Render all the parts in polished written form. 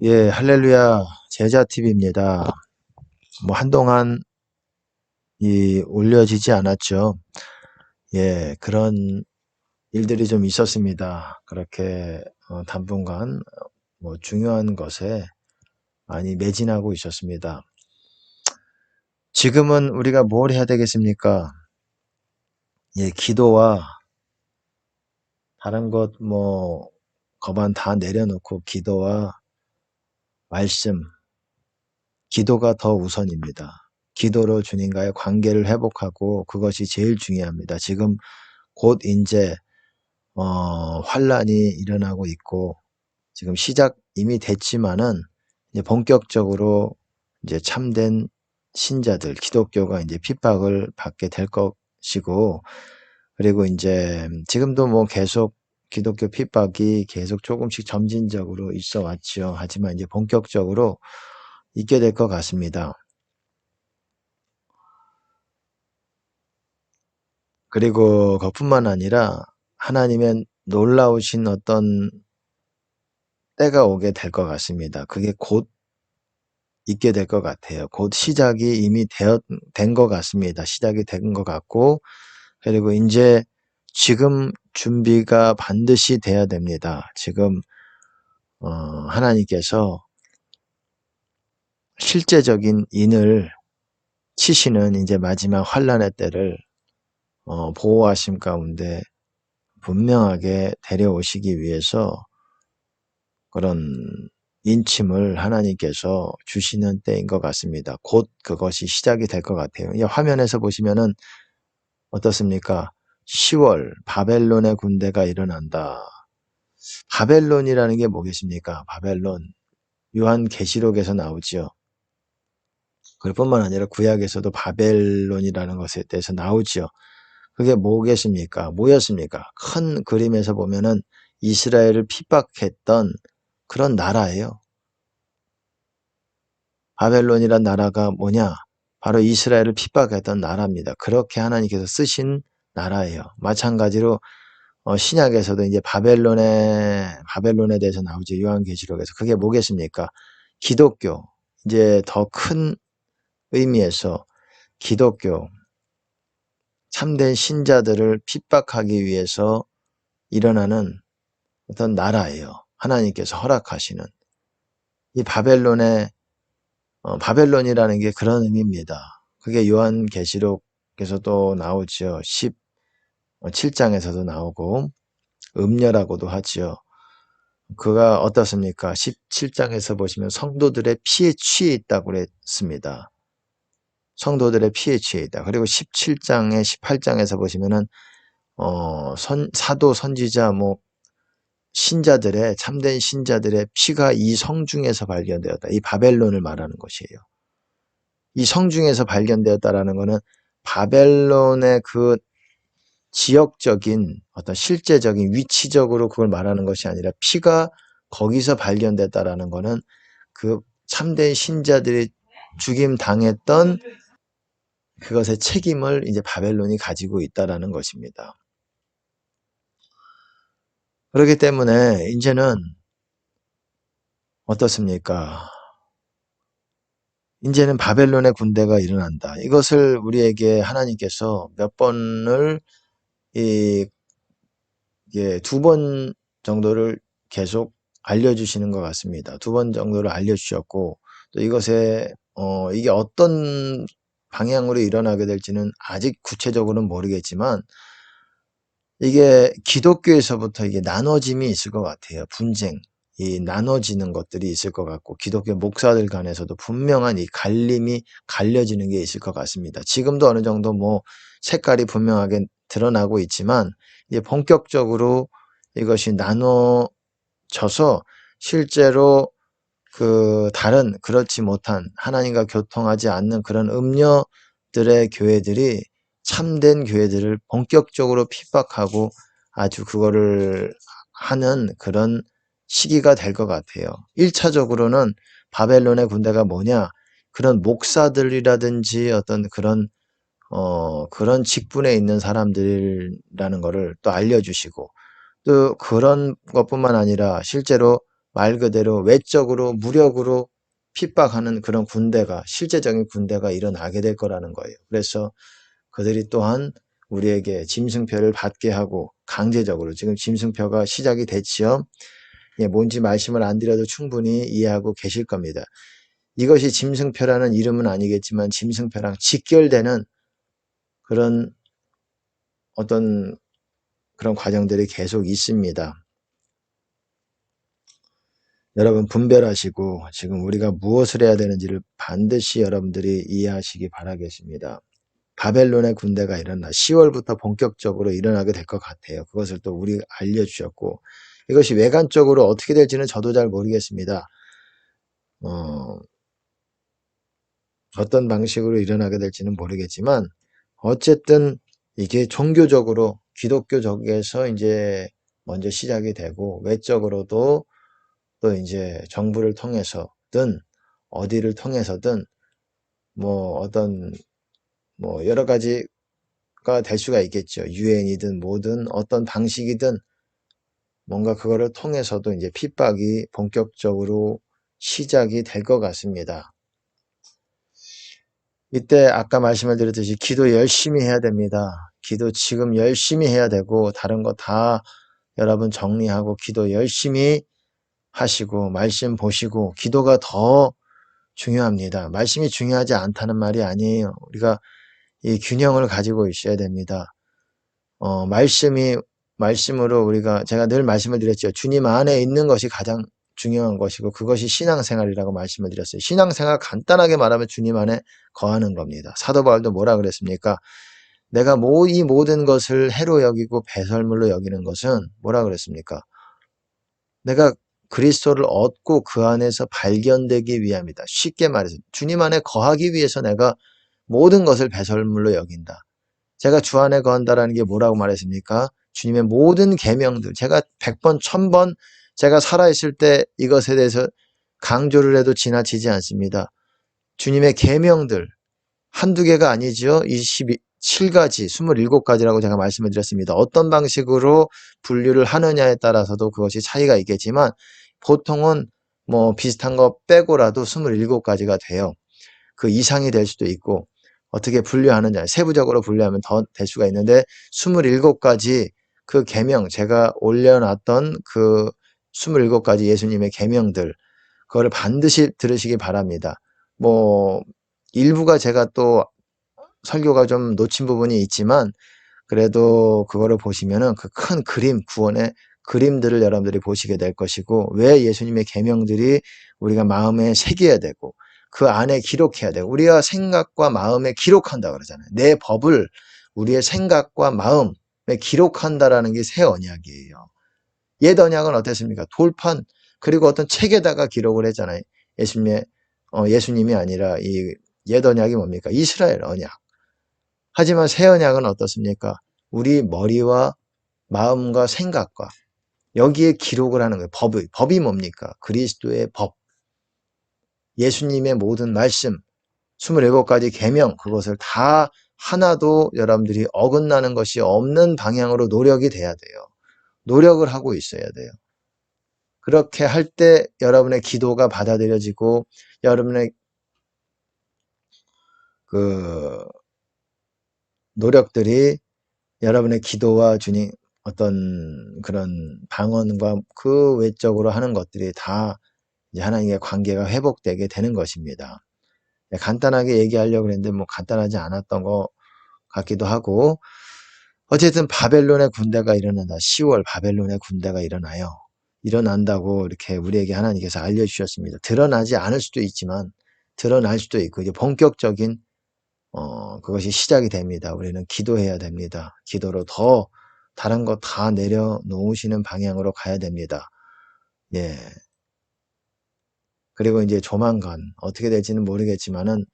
예, 할렐루야, 제자TV입니다. 한동안 올려지지 않았죠. 예, 그런 일들이 좀 있었습니다. 그렇게, 당분간, 중요한 것에 많이 매진하고 있었습니다. 지금은 우리가 뭘 해야 되겠습니까? 예, 기도와 다른 것, 거반 다 내려놓고 기도와 말씀, 기도가 더 우선입니다. 기도로 주님과의 관계를 회복하고 그것이 제일 중요합니다. 지금 곧 이제 환란이 일어나고 있고 지금 시작 이미 됐지만은 이제 본격적으로 이제 참된 신자들 기독교가 이제 핍박을 받게 될 것이고, 그리고 이제 지금도 계속 기독교 핍박이 계속 조금씩 점진적으로 있어 왔죠. 하지만 이제 본격적으로 있게 될 것 같습니다. 그리고 그뿐만 아니라 하나님의 놀라우신 어떤 때가 오게 될 것 같습니다. 그게 곧 있게 될 것 같아요. 곧 시작이 이미 된 것 같습니다. 시작이 된 것 같고, 그리고 이제 지금 준비가 반드시 돼야 됩니다. 지금 하나님께서 실제적인 인을 치시는 이제 마지막 환란의 때를 보호하심 가운데 분명하게 데려오시기 위해서 그런 인침을 하나님께서 주시는 때인 것 같습니다. 곧 그것이 시작이 될 것 같아요. 이 화면에서 보시면은 어떻습니까? 10월 바벨론의 군대가 일어난다. 바벨론이라는 게 뭐겠습니까? 바벨론. 요한계시록에서 나오지요. 그뿐만 아니라 구약에서도 바벨론이라는 것에 대해서 나오지요. 그게 뭐겠습니까? 뭐였습니까? 큰 그림에서 보면은 이스라엘을 핍박했던 그런 나라예요. 바벨론이란 나라가 뭐냐? 바로 이스라엘을 핍박했던 나라입니다. 그렇게 하나님께서 쓰신 나라예요. 마찬가지로 신약에서도 이제 바벨론에 대해서 나오죠. 요한계시록에서. 그게 뭐겠습니까? 기독교. 이제 더 큰 의미에서 기독교, 참된 신자들을 핍박하기 위해서 일어나는 어떤 나라예요. 하나님께서 허락하시는. 이 바벨론이라는 게 그런 의미입니다. 그게 요한계시록에서도 나오죠. 17장에서도 나오고 음녀라고도 하지요. 그가 어떻습니까? 17장에서 보시면 성도들의 피에 취해 있다고 그랬습니다. 성도들의 피에 취해 있다. 그리고 17장에 18장에서 보시면은 사도 선지자 신자들의 참된 신자들의 피가 이 성중에서 발견되었다. 이 바벨론을 말하는 것이에요. 이 성중에서 발견되었다라는 것은 바벨론의 그 지역적인 어떤 실제적인 위치적으로 그걸 말하는 것이 아니라 피가 거기서 발견됐다라는 것은 그 참된 신자들이 죽임 당했던 그것의 책임을 이제 바벨론이 가지고 있다라는 것입니다. 그렇기 때문에 이제는 어떻습니까? 이제는 바벨론의 군대가 일어난다. 이것을 우리에게 하나님께서 몇 번을 두 번 정도를 계속 알려주시는 것 같습니다. 두 번 정도를 알려주셨고, 또 이게 어떤 방향으로 일어나게 될지는 아직 구체적으로는 모르겠지만, 이게 기독교에서부터 이게 나눠짐이 있을 것 같아요. 분쟁, 이 나눠지는 것들이 있을 것 같고, 기독교 목사들 간에서도 분명한 이 갈림이 갈려지는 게 있을 것 같습니다. 지금도 어느 정도 색깔이 분명하게 드러나고 있지만, 이제 본격적으로 이것이 나눠져서 실제로 다른 그렇지 못한 하나님과 교통하지 않는 그런 음녀들의 교회들이 참된 교회들을 본격적으로 핍박하고 아주 그거를 하는 그런 시기가 될 것 같아요. 1차적으로는 바벨론의 군대가 뭐냐? 그런 목사들이라든지 어떤 그런 직분에 있는 사람들이라는 거를 또 알려주시고, 또 그런 것뿐만 아니라 실제로 말 그대로 외적으로 무력으로 핍박하는 그런 군대가, 실제적인 군대가 일어나게 될 거라는 거예요. 그래서 그들이 또한 우리에게 짐승표를 받게 하고 강제적으로, 지금 짐승표가 시작이 됐지요. 예, 뭔지 말씀을 안 드려도 충분히 이해하고 계실 겁니다. 이것이 짐승표라는 이름은 아니겠지만 짐승표랑 직결되는 그런 어떤 그런 과정들이 계속 있습니다. 여러분 분별하시고 지금 우리가 무엇을 해야 되는지를 반드시 여러분들이 이해하시기 바라겠습니다. 바벨론의 군대가 일어나 10월부터 본격적으로 일어나게 될 것 같아요. 그것을 또 우리가 알려주셨고, 이것이 외관적으로 어떻게 될지는 저도 잘 모르겠습니다. 어떤 방식으로 일어나게 될지는 모르겠지만 어쨌든 이게 종교적으로 기독교적에서 이제 먼저 시작이 되고, 외적으로도 또 이제 정부를 통해서든 어디를 통해서든 뭐 어떤 뭐 여러 가지가 될 수가 있겠죠. 유엔이든 뭐든 어떤 방식이든 뭔가 그거를 통해서도 이제 핍박이 본격적으로 시작이 될 것 같습니다. 이때 아까 말씀을 드렸듯이 기도 열심히 해야 됩니다. 기도 지금 열심히 해야 되고, 다른 거 다 여러분 정리하고 기도 열심히 하시고 말씀 보시고, 기도가 더 중요합니다. 말씀이 중요하지 않다는 말이 아니에요. 우리가 이 균형을 가지고 있어야 됩니다. 말씀으로 우리가, 제가 늘 말씀을 드렸죠. 주님 안에 있는 것이 가장 중요한 것이고 그것이 신앙생활이라고 말씀을 드렸어요. 신앙생활 간단하게 말하면 주님 안에 거하는 겁니다. 사도 바울도 뭐라 그랬습니까? 내가 이 모든 것을 해로 여기고 배설물로 여기는 것은 뭐라 그랬습니까? 내가 그리스도를 얻고 그 안에서 발견되기 위함이다. 쉽게 말해서 주님 안에 거하기 위해서 내가 모든 것을 배설물로 여긴다. 제가 주 안에 거한다라는 게 뭐라고 말했습니까? 주님의 모든 계명들, 제가 100번, 1000번 제가 살아있을 때 이것에 대해서 강조를 해도 지나치지 않습니다. 주님의 계명들 한두 개가 아니죠. 27가지, 27가지라고 제가 말씀을 드렸습니다. 어떤 방식으로 분류를 하느냐에 따라서도 그것이 차이가 있겠지만 보통은 뭐 비슷한 거 빼고라도 27가지가 돼요. 그 이상이 될 수도 있고, 어떻게 분류하느냐, 세부적으로 분류하면 더 될 수가 있는데 27가지 그 계명, 제가 올려놨던 그 27가지 예수님의 계명들, 그거를 반드시 들으시기 바랍니다. 뭐 일부가 제가 또 설교가 좀 놓친 부분이 있지만 그래도 그거를 보시면은 그 큰 그림, 구원의 그림들을 여러분들이 보시게 될 것이고, 왜 예수님의 계명들이 우리가 마음에 새겨야 되고 그 안에 기록해야 되고, 우리가 생각과 마음에 기록한다 그러잖아요. 내 법을 우리의 생각과 마음에 기록한다라는 게 새 언약이에요. 옛 언약은 어땠습니까? 돌판, 그리고 어떤 책에다가 기록을 했잖아요. 예수님이 아니라 이 옛 언약이 뭡니까? 이스라엘 언약. 하지만 새 언약은 어떻습니까? 우리 머리와 마음과 생각과 여기에 기록을 하는 거예요. 법이 뭡니까? 그리스도의 법, 예수님의 모든 말씀, 27가지 계명, 그것을 다 하나도 여러분들이 어긋나는 것이 없는 방향으로 노력이 돼야 돼요. 노력을 하고 있어야 돼요. 그렇게 할 때 여러분의 기도가 받아들여지고, 여러분의 그 노력들이, 여러분의 기도와 주님 어떤 그런 방언과 그 외적으로 하는 것들이 다 이제 하나님의 관계가 회복되게 되는 것입니다. 간단하게 얘기하려고 했는데 뭐 간단하지 않았던 것 같기도 하고, 어쨌든 바벨론의 군대가 일어난다. 10월 바벨론의 군대가 일어나요. 일어난다고 이렇게 우리에게 하나님께서 알려주셨습니다. 드러나지 않을 수도 있지만 드러날 수도 있고, 이제 본격적인 그것이 시작이 됩니다. 우리는 기도해야 됩니다. 기도로 더 다른 거 다 내려놓으시는 방향으로 가야 됩니다. 예. 그리고 이제 조만간 어떻게 될지는 모르겠지만은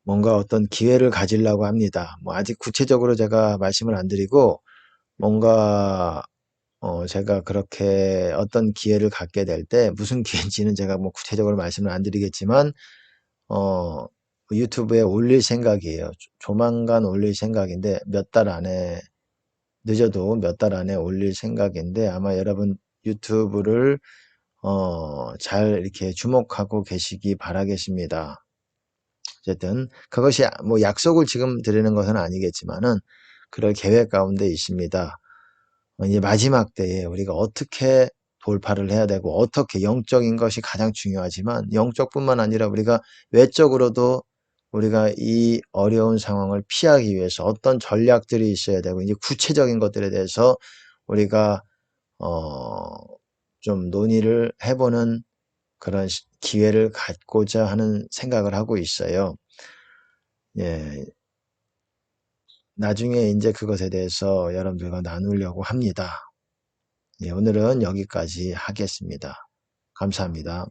뭔가 어떤 기회를 가지려고 합니다. 뭐 아직 구체적으로 제가 말씀을 안 드리고, 뭔가 제가 그렇게 어떤 기회를 갖게 될 때 무슨 기회인지는 제가 뭐 구체적으로 말씀을 안 드리겠지만 유튜브에 올릴 생각이에요. 조만간 올릴 생각인데 몇 달 안에 늦어도 몇 달 안에 올릴 생각인데 아마 여러분 유튜브를 잘 이렇게 주목하고 계시기 바라겠습니다. 어쨌든 그것이 뭐 약속을 지금 드리는 것은 아니겠지만은 그럴 계획 가운데 있습니다. 이제 마지막 때에 우리가 어떻게 돌파를 해야 되고 어떻게 영적인 것이 가장 중요하지만 영적뿐만 아니라 우리가 외적으로도 우리가 이 어려운 상황을 피하기 위해서 어떤 전략들이 있어야 되고 이제 구체적인 것들에 대해서 우리가 좀 논의를 해보는 그런 기회를 갖고자 하는 생각을 하고 있어요. 예, 나중에 이제 그것에 대해서 여러분들과 나누려고 합니다. 예, 오늘은 여기까지 하겠습니다. 감사합니다.